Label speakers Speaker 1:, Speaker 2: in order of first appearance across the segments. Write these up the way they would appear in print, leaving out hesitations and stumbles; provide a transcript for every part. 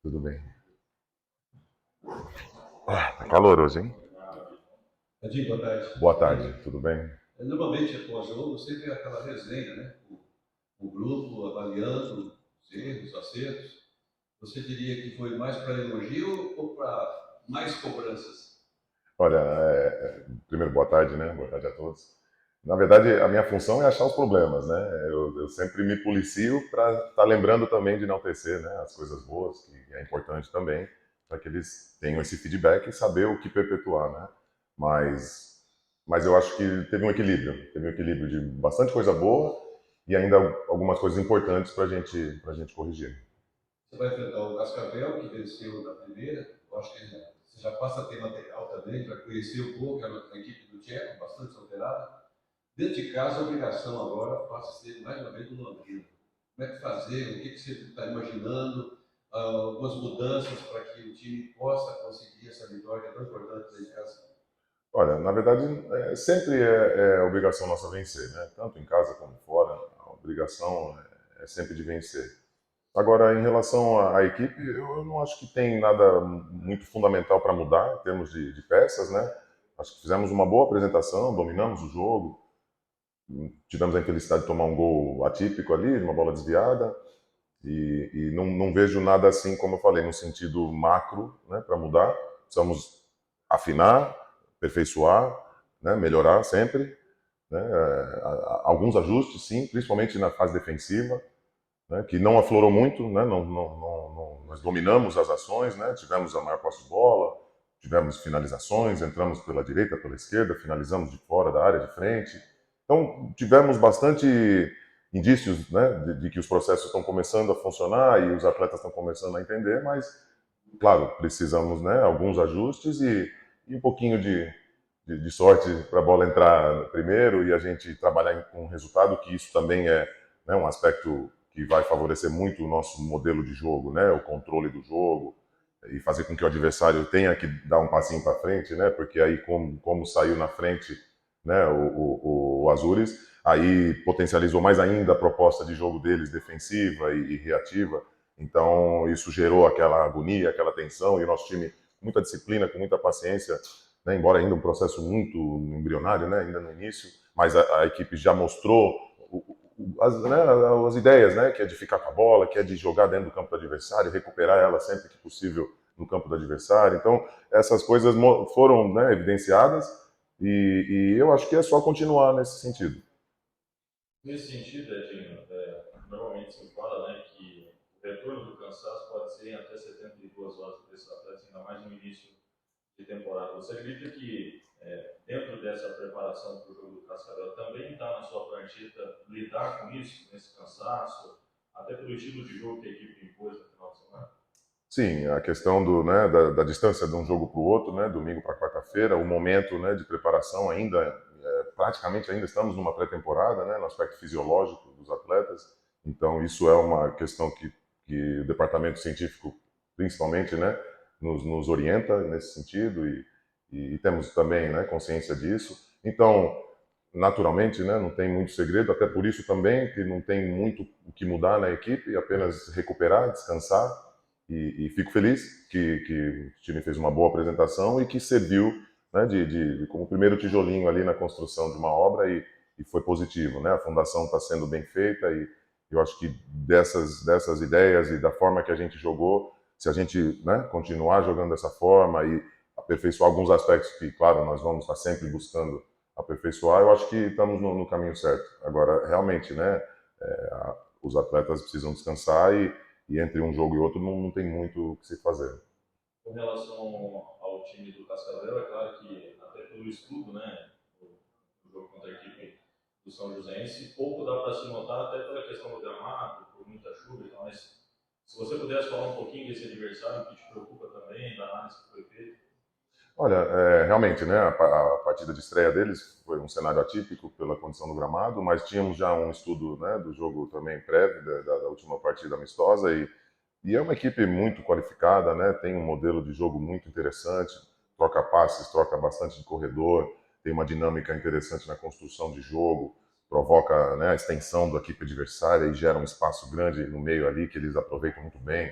Speaker 1: Tudo bem. Tá calor hoje, hein?
Speaker 2: Edinho, boa tarde.
Speaker 1: Boa
Speaker 2: Tudo bem?
Speaker 1: tarde, tudo bem?
Speaker 2: Normalmente, após jogo, sempre é aquela resenha, né? O grupo avaliando os erros, os acertos. Você diria que foi mais para elogio ou para mais cobranças?
Speaker 1: Olha, primeiro boa tarde, né? Boa tarde a todos. Na verdade, a minha função é achar os problemas, né? Eu sempre me policio para estar lembrando também de enaltecer, né? As coisas boas, que é importante também, para que eles tenham esse feedback e saber o que perpetuar, né? Mas, mas eu acho que teve um equilíbrio de bastante coisa boa e ainda algumas coisas importantes para gente corrigir.
Speaker 2: Você vai enfrentar o Cascavel, que venceu na primeira. Eu acho que você já passa a ter material também, já conhecer um pouco a equipe do Tcheco, bastante alterada. Dentro de casa, a obrigação agora passa a ser mais uma vez do Londrina. Como é que fazer? O que você está imaginando? Algumas mudanças para que o time possa conseguir essa vitória tão importante dentro de casa?
Speaker 1: Olha, na verdade, sempre é obrigação nossa vencer, né? Tanto em casa como fora, a obrigação é sempre de vencer. Agora, em relação à equipe, eu não acho que tem nada muito fundamental para mudar em termos de peças, né? Acho que fizemos uma boa apresentação, dominamos o jogo, tivemos a infelicidade de tomar um gol atípico ali, de uma bola desviada, e não vejo nada assim, como eu falei, no sentido macro, né, para mudar. Precisamos afinar, aperfeiçoar, né, melhorar sempre, né, alguns ajustes, sim, principalmente na fase defensiva, né, que não aflorou muito, né, nós dominamos as ações, né, tivemos a maior posse de bola, tivemos finalizações, entramos pela direita, pela esquerda, finalizamos de fora da área, de frente. Então, tivemos bastante indícios, né, de que os processos estão começando a funcionar e os atletas estão começando a entender, mas, claro, precisamos, né, alguns ajustes e um pouquinho de sorte para a bola entrar primeiro e a gente trabalhar com um resultado, que isso também é, né, um aspecto que vai favorecer muito o nosso modelo de jogo, né, o controle do jogo e fazer com que o adversário tenha que dar um passinho para frente, né, porque aí como saiu na frente, né, o Azures, aí potencializou mais ainda a proposta de jogo deles defensiva e reativa. Então isso gerou aquela agonia, aquela tensão e o nosso time com muita disciplina, com muita paciência, né, embora ainda um processo muito embrionário, né, ainda no início, mas a equipe já mostrou né, as ideias, né, que é de ficar com a bola, que é de jogar dentro do campo do adversário, recuperar ela sempre que possível no campo do adversário. Então, essas coisas foram, né, evidenciadas e eu acho que é só continuar nesse sentido.
Speaker 3: Nesse sentido, Edinho, normalmente se fala, né, que o retorno do cansaço pode ser em até 72 horas para esses atletas, ainda mais no início de temporada. Você acredita que dentro dessa preparação para o jogo do Cascavel também está na sua plantita lidar com isso, com esse cansaço, até pelo estilo de jogo que a equipe impôs no final de semana?
Speaker 1: Sim, a questão né, da distância de um jogo para o outro, né, domingo para quarta-feira, o momento, né, de preparação ainda, praticamente ainda estamos numa pré-temporada, né, no aspecto fisiológico dos atletas, então isso é uma questão que o departamento científico, principalmente, né, nos orienta nesse sentido e temos também, né, consciência disso. Então, naturalmente, né, não tem muito segredo, até por isso também que não tem muito o que mudar na equipe, apenas recuperar, descansar e fico feliz que o time fez uma boa apresentação e que serviu, né, como primeiro tijolinho ali na construção de uma obra e foi positivo, né? A fundação está sendo bem feita e eu acho que dessas ideias e da forma que a gente jogou, se a gente, né, continuar jogando dessa forma e aperfeiçoar alguns aspectos que, claro, nós vamos estar sempre buscando aperfeiçoar, eu acho que estamos no caminho certo. Agora, realmente, né, os atletas precisam descansar e entre um jogo e outro não tem muito o que se fazer.
Speaker 3: Com relação ao time do Cascavel, é claro que até pelo estudo, né, do jogo contra a equipe do São Joséense, pouco dá para se notar até pela questão do gramado, por muita chuva e tal, mas se você pudesse falar um pouquinho desse adversário que te preocupa também, da análise que foi feita.
Speaker 1: Olha, realmente, né, a partida de estreia deles foi um cenário atípico pela condição do gramado, mas tínhamos já um estudo, né, do jogo também prévio da última partida amistosa e é uma equipe muito qualificada, né, tem um modelo de jogo muito interessante, troca passes, troca bastante de corredor, tem uma dinâmica interessante na construção de jogo, provoca, né, a extensão da equipe adversária e gera um espaço grande no meio ali que eles aproveitam muito bem.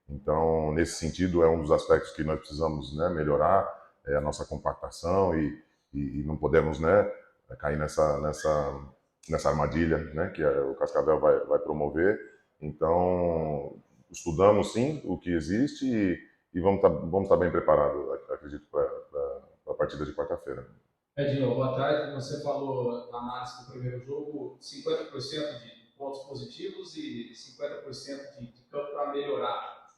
Speaker 1: Então, nesse sentido, é um dos aspectos que nós precisamos, né, melhorar, a nossa compactação e não podemos, né, cair nessa armadilha, né, que o Cascavel vai promover. Então, estudamos sim o que existe e vamos estar bem preparados, acredito, para a partida de quarta-feira.
Speaker 4: Edinho, boa tarde. Você falou na análise do primeiro jogo 50% de pontos positivos e 50% de campo para melhorar.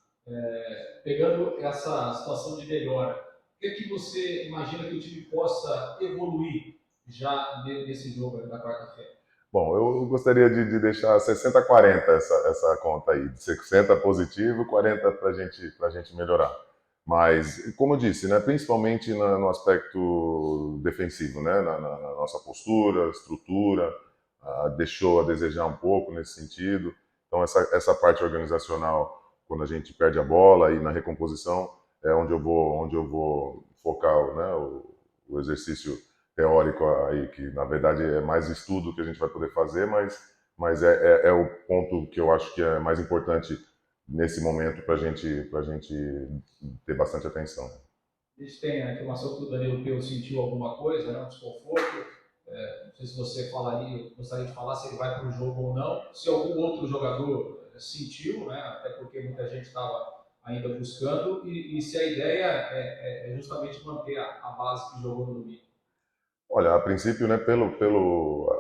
Speaker 4: Pegando essa situação de melhora, o que você imagina que o time possa evoluir já nesse jogo da quarta-feira?
Speaker 1: Bom, eu gostaria de deixar 60-40 essa conta aí, de 60 positivo, 40 para a gente melhorar. Mas, como eu disse, né, principalmente no aspecto defensivo, né, na nossa postura, estrutura, deixou a desejar um pouco nesse sentido. Então, essa parte organizacional, quando a gente perde a bola e na recomposição, é onde eu vou focar, né, o exercício teórico aí, que na verdade é mais estudo que a gente vai poder fazer, mas é o ponto que eu acho que é mais importante nesse momento para a gente ter bastante atenção.
Speaker 4: A gente tem a informação que o Danilo Peu sentiu alguma coisa, né, um desconforto. Não sei se você gostaria de falar se ele vai para o jogo ou não. Se algum outro jogador sentiu, né, até porque muita gente estava ainda buscando, e se a ideia é justamente manter a base que jogou no domingo.
Speaker 1: Olha, a princípio, né, pelo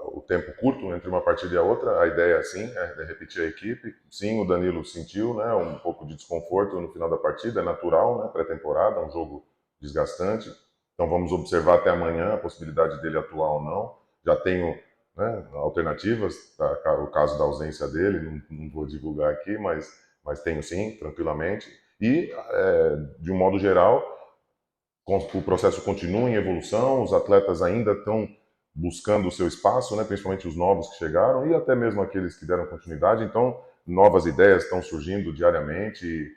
Speaker 1: o tempo curto entre uma partida e a outra, a ideia sim é repetir a equipe. Sim, o Danilo sentiu, né, um pouco de desconforto no final da partida, é natural, né, pré-temporada, um jogo desgastante. Então vamos observar até amanhã a possibilidade dele atuar ou não. Já tenho, né, alternativas, tá, o caso da ausência dele, não vou divulgar aqui, mas tenho sim, tranquilamente. E, de um modo geral, o processo continua em evolução, os atletas ainda estão buscando o seu espaço, né, principalmente os novos que chegaram e até mesmo aqueles que deram continuidade. Então, novas ideias estão surgindo diariamente,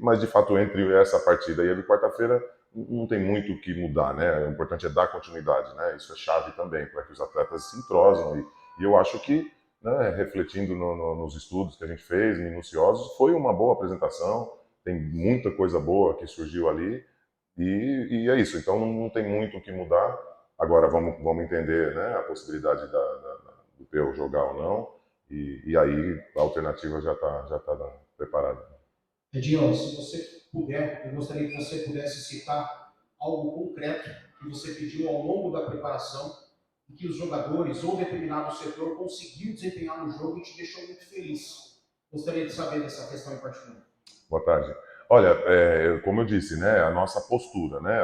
Speaker 1: mas de fato, entre essa partida e a de quarta-feira, não tem muito o que mudar, né? O importante é dar continuidade, né? Isso é chave também para que os atletas se entrosam e eu acho que, né, refletindo nos estudos que a gente fez, minuciosos, foi uma boa apresentação. Tem muita coisa boa que surgiu ali. E é isso, então não tem muito o que mudar. Agora vamos entender, né, a possibilidade do Peu jogar ou não, e aí a alternativa já tá preparada.
Speaker 5: Edinho, se você puder, eu gostaria que você pudesse citar algo concreto que você pediu ao longo da preparação e que os jogadores ou determinado setor conseguiu desempenhar no jogo e te deixou muito feliz. Gostaria de saber dessa questão em particular.
Speaker 1: Boa tarde. Olha, como eu disse, né, a nossa postura, né,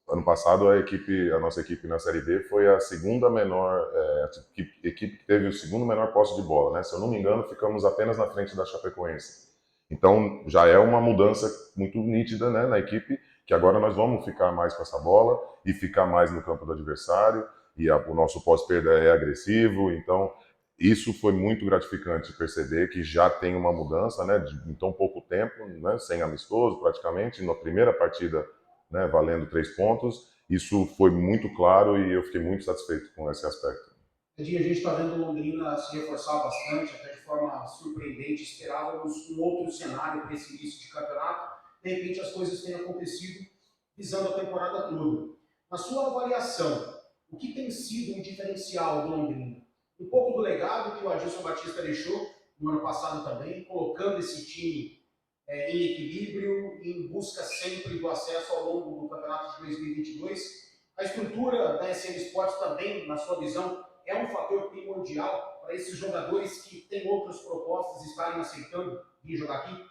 Speaker 1: ano passado a nossa equipe na Série B foi a segunda menor, equipe que teve o segundo menor posse de bola, né? Se eu não me engano, ficamos apenas na frente da Chapecoense. Então já é uma mudança muito nítida, né, na equipe, que agora nós vamos ficar mais com essa bola e ficar mais no campo do adversário, e o nosso pós-perda é agressivo, então isso foi muito gratificante perceber que já tem uma mudança, né, em tão pouco tempo, né, sem amistoso praticamente, na primeira partida, né, valendo 3 pontos. Isso foi muito claro e eu fiquei muito satisfeito com esse aspecto.
Speaker 5: Edinho, a gente está vendo Londrina se reforçar bastante, até de forma surpreendente. Esperávamos um outro cenário para esse início de campeonato. De repente, as coisas têm acontecido visando a temporada toda. Na sua avaliação, o que tem sido um diferencial do Londrina? Um pouco do legado que o Adilson Batista deixou no ano passado também, colocando esse time em equilíbrio, em busca sempre do acesso ao longo do campeonato de 2022. A estrutura da SM Sports também, na sua visão, é um fator primordial para esses jogadores que têm outras propostas estarem aceitando vir jogar aqui?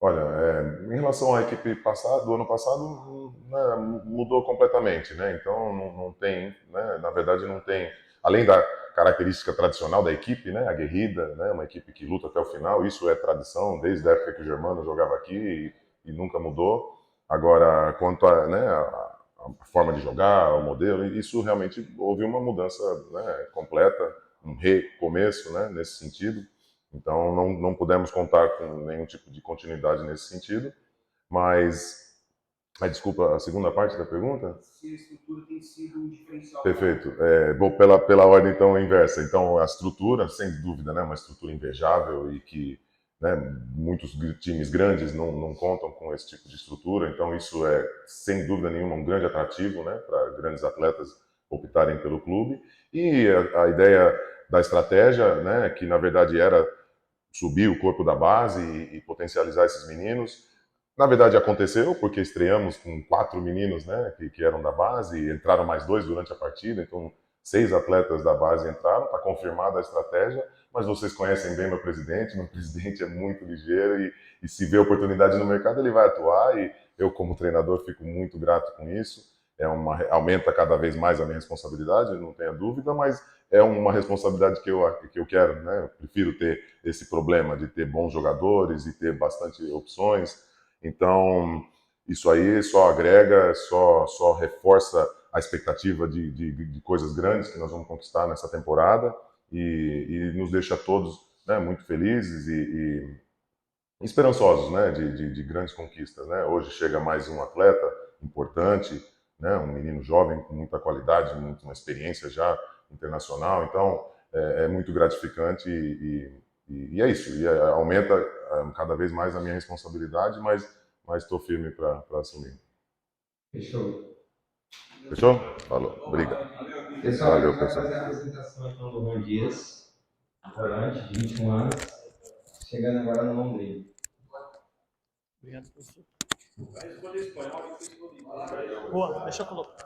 Speaker 1: Olha, em relação à equipe passada, do ano passado, né, mudou completamente, né? Então não tem, né, na verdade não tem, além da característica tradicional da equipe, né, aguerrida, né, uma equipe que luta até o final, isso é tradição desde a época que o Germano jogava aqui e nunca mudou. Agora, quanto a, né, a forma de jogar, o modelo, isso realmente houve uma mudança, né, completa, um recomeço, né, nesse sentido. Então, não pudemos contar com nenhum tipo de continuidade nesse sentido, mas... desculpa, a segunda parte da pergunta?
Speaker 5: Se a estrutura tem sido um diferencial.
Speaker 1: Perfeito. Vou pela ordem, então, inversa. Então, a estrutura, sem dúvida, né, uma estrutura invejável e que né? Muitos times grandes não contam com esse tipo de estrutura, então isso é, sem dúvida nenhuma, um grande atrativo, né, para grandes atletas optarem pelo clube. E a ideia da estratégia, né, que na verdade era subir o corpo da base e potencializar esses meninos, na verdade aconteceu, porque estreamos com 4 meninos, né, que eram da base, e entraram mais 2 durante a partida, então 6 atletas da base entraram, está confirmada a estratégia, mas vocês conhecem bem meu presidente é muito ligeiro e se vê oportunidade no mercado ele vai atuar, e eu como treinador fico muito grato com isso, aumenta cada vez mais a minha responsabilidade, não tenha dúvida, mas é uma responsabilidade que eu quero, né, eu prefiro ter esse problema de ter bons jogadores e ter bastante opções, então isso aí só agrega, só reforça a expectativa de coisas grandes que nós vamos conquistar nessa temporada e nos deixa todos, né, muito felizes e esperançosos, né, de grandes conquistas, né? Hoje chega mais um atleta importante, né, um menino jovem com muita qualidade, uma experiência já internacional, então é muito gratificante e é isso, aumenta cada vez mais a minha responsabilidade, mas estou firme para assumir.
Speaker 6: Fechou.
Speaker 1: Fechou? Falou. Obrigado.
Speaker 6: Pessoal,
Speaker 1: Valeu,
Speaker 6: a gente vai
Speaker 1: pessoal.
Speaker 6: fazer a apresentação então do Ron Dias, volante de 21 anos, chegando agora no Londrina.
Speaker 7: Obrigado, professor. Boa, deixa eu colocar.